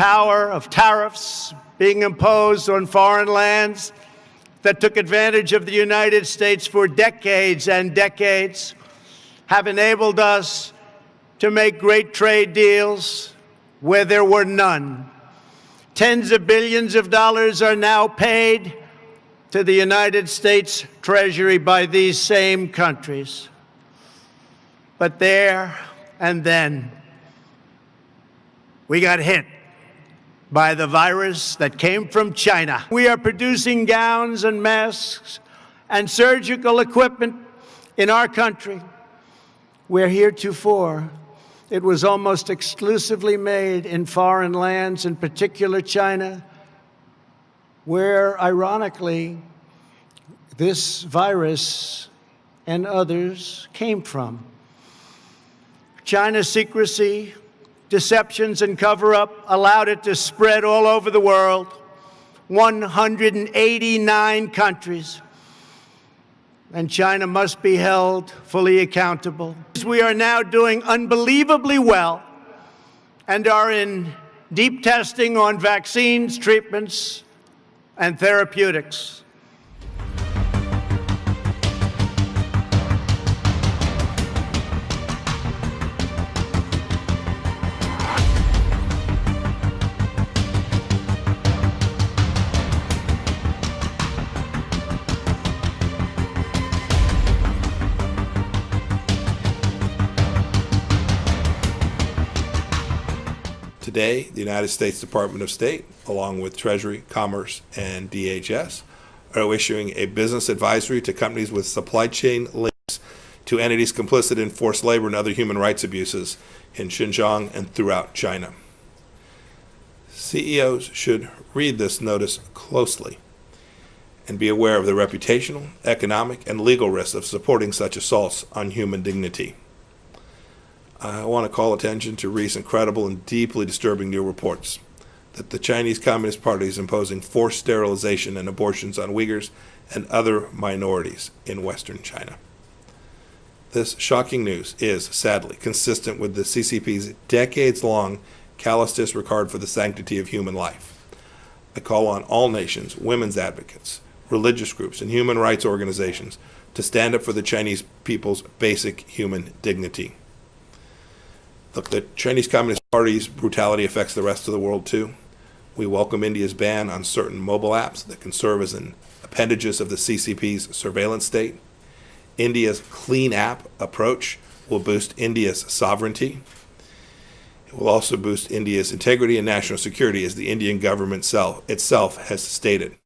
power of tariffs being imposed on foreign lands that took advantage of the United States for decades and decades have enabled us to make great trade deals where there were none. Tens of billions of dollars are now paid to the United States Treasury by these same countries. But there and then, we got hit by the virus that came from China. We are producing gowns and masks and surgical equipment in our country, where heretofore it was almost exclusively made in foreign lands, in particular China, where, ironically, this virus and others came from. China's secrecy, deceptions, and cover-up allowed it to spread all over the world, 189 countries. And China must be held fully accountable. We are now doing unbelievably well and are in deep testing on vaccines, treatments, and therapeutics. Today, the United States Department of State, along with Treasury, Commerce, and DHS, are issuing a business advisory to companies with supply chain links to entities complicit in forced labor and other human rights abuses in Xinjiang and throughout China. CEOs should read this notice closely and be aware of the reputational, economic, and legal risks of supporting such assaults on human dignity. I want to call attention to recent credible and deeply disturbing new reports that the Chinese Communist Party is imposing forced sterilization and abortions on Uyghurs and other minorities in Western China. This shocking news is, sadly, consistent with the CCP's decades-long callous disregard for the sanctity of human life. I call on all nations, women's advocates, religious groups, and human rights organizations to stand up for the Chinese people's basic human dignity. Look, the Chinese Communist Party's brutality affects the rest of the world too. We welcome India's ban on certain mobile apps that can serve as an appendages of the CCP's surveillance state. India's clean app approach will boost India's sovereignty. It will also boost India's integrity and national security, as the Indian government itself has stated.